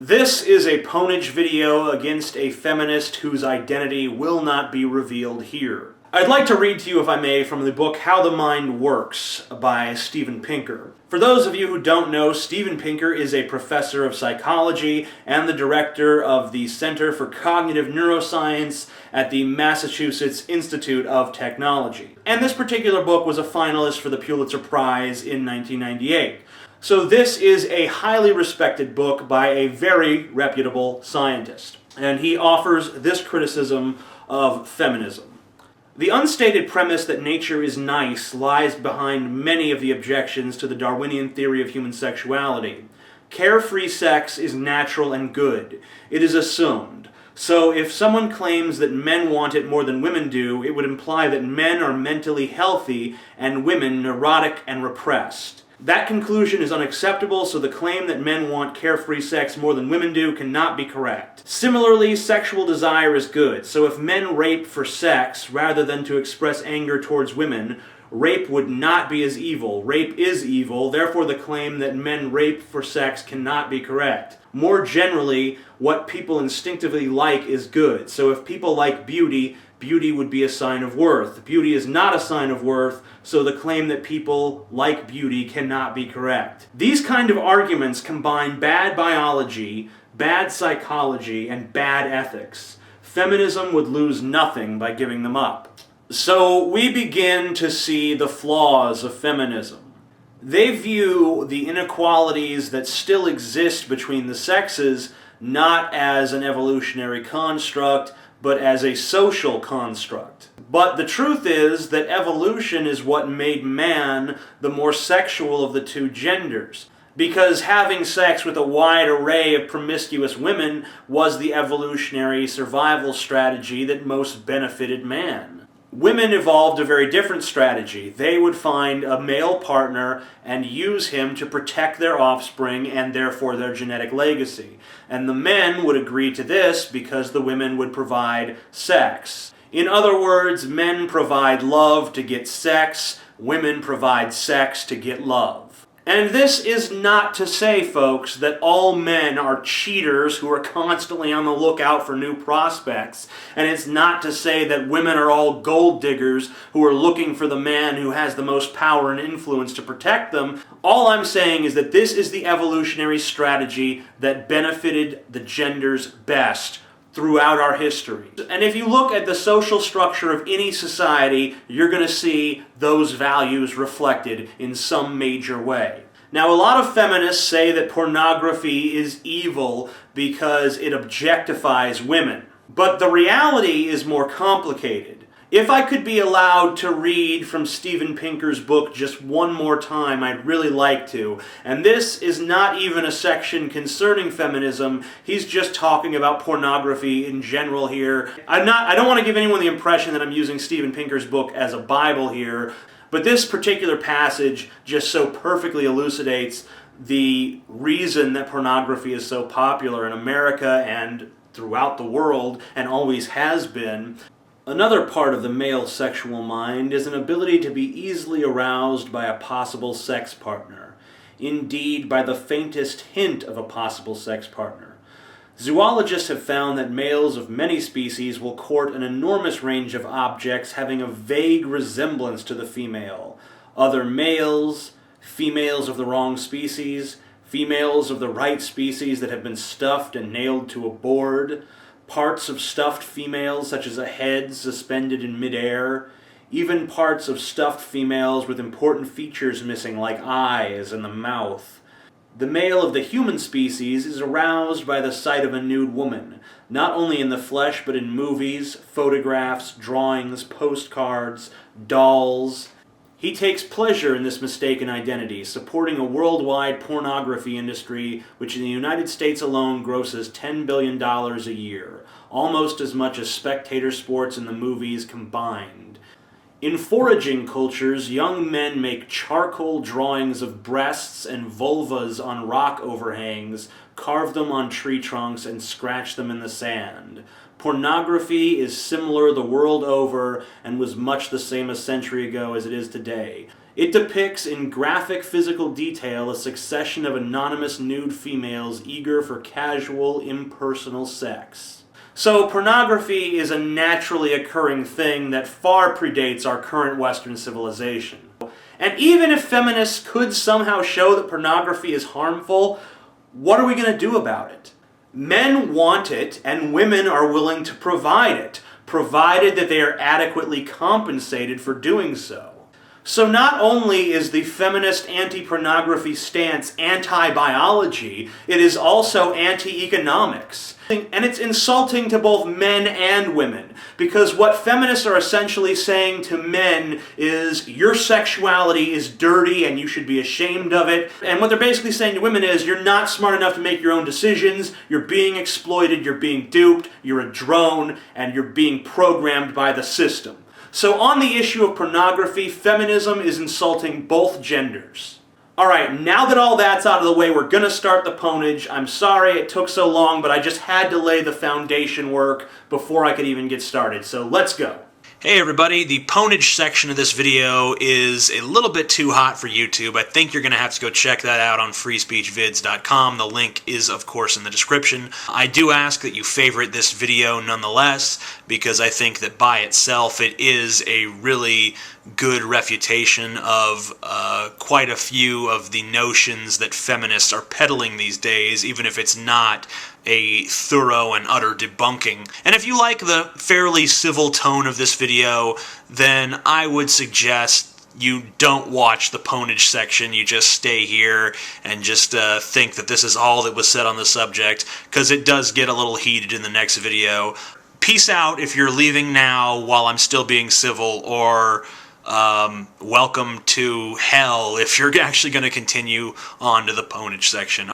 This is a Pwnage video against a feminist whose identity will not be revealed here. I'd like to read to you, if I may, from the book How the Mind Works by Steven Pinker. For those of you who don't know, Steven Pinker is a professor of psychology and the director of the Center for Cognitive Neuroscience at the Massachusetts Institute of Technology. And this particular book was a finalist for the Pulitzer Prize in 1998. So this is a highly respected book by a very reputable scientist. And he offers this criticism of feminism. The unstated premise that nature is nice lies behind many of the objections to the Darwinian theory of human sexuality. Carefree sex is natural and good. It is assumed. So if someone claims that men want it more than women do, it would imply that men are mentally healthy and women neurotic and repressed. That conclusion is unacceptable, so the claim that men want carefree sex more than women do cannot be correct. Similarly, sexual desire is good, so if men rape for sex rather than to express anger towards women, rape would not be as evil. Rape is evil, therefore the claim that men rape for sex cannot be correct. More generally, what people instinctively like is good, so if people like beauty, beauty would be a sign of worth. Beauty is not a sign of worth, so the claim that people like beauty cannot be correct. These kind of arguments combine bad biology, bad psychology, and bad ethics. Feminism would lose nothing by giving them up. So we begin to see the flaws of feminism. They view the inequalities that still exist between the sexes not as an evolutionary construct, but as a social construct. But the truth is that evolution is what made man the more sexual of the two genders, because having sex with a wide array of promiscuous women was the evolutionary survival strategy that most benefited man. Women evolved a very different strategy. They would find a male partner and use him to protect their offspring and therefore their genetic legacy. And the men would agree to this because the women would provide sex. In other words, men provide love to get sex, women provide sex to get love. And this is not to say, folks, that all men are cheaters who are constantly on the lookout for new prospects. And it's not to say that women are all gold diggers who are looking for the man who has the most power and influence to protect them. All I'm saying is that this is the evolutionary strategy that benefited the genders best throughout our history. And if you look at the social structure of any society, you're going to see those values reflected in some major way. Now, a lot of feminists say that pornography is evil because it objectifies women. But the reality is more complicated. If I could be allowed to read from Steven Pinker's book just one more time, I'd really like to. And this is not even a section concerning feminism. He's just talking about pornography in general here. I don't want to give anyone the impression that I'm using Steven Pinker's book as a Bible here, but this particular passage just so perfectly elucidates the reason that pornography is so popular in America and throughout the world, and always has been. Another part of the male sexual mind is an ability to be easily aroused by a possible sex partner. Indeed, by the faintest hint of a possible sex partner. Zoologists have found that males of many species will court an enormous range of objects having a vague resemblance to the female. Other males, females of the wrong species, females of the right species that have been stuffed and nailed to a board, parts of stuffed females such as a head suspended in midair, even parts of stuffed females with important features missing like eyes and the mouth. The male of the human species is aroused by the sight of a nude woman, not only in the flesh but in movies, photographs, drawings, postcards, dolls. He takes pleasure in this mistaken identity, supporting a worldwide pornography industry which in the United States alone grosses $10 billion a year, almost as much as spectator sports and the movies combined. In foraging cultures, young men make charcoal drawings of breasts and vulvas on rock overhangs, carve them on tree trunks, and scratch them in the sand. Pornography is similar the world over and was much the same a century ago as it is today. It depicts in graphic physical detail a succession of anonymous nude females eager for casual, impersonal sex. So pornography is a naturally occurring thing that far predates our current Western civilization. And even if feminists could somehow show that pornography is harmful, what are we going to do about it? Men want it, and women are willing to provide it, provided that they are adequately compensated for doing so. So not only is the feminist anti-pornography stance anti-biology, it is also anti-economics. And it's insulting to both men and women, because what feminists are essentially saying to men is your sexuality is dirty and you should be ashamed of it. And what they're basically saying to women is you're not smart enough to make your own decisions, you're being exploited, you're being duped, you're a drone, and you're being programmed by the system. So on the issue of pornography, feminism is insulting both genders. Alright, now that all that's out of the way, we're going to start the Pwnage. I'm sorry it took so long, but I just had to lay the foundation work before I could even get started. So let's go. Hey everybody, the Pwnage section of this video is a little bit too hot for YouTube. I think you're going to have to go check that out on freespeechvids.com. The link is, of course, in the description. I do ask that you favorite this video nonetheless, because I think that by itself it is a really good refutation of quite a few of the notions that feminists are peddling these days, even if it's not a thorough and utter debunking. And if you like the fairly civil tone of this video, then I would suggest you don't watch the Pwnage section, you just stay here and just think that this is all that was said on the subject, because it does get a little heated in the next video. Peace out if you're leaving now while I'm still being civil, or welcome to hell if you're actually going to continue on to the Pwnage section.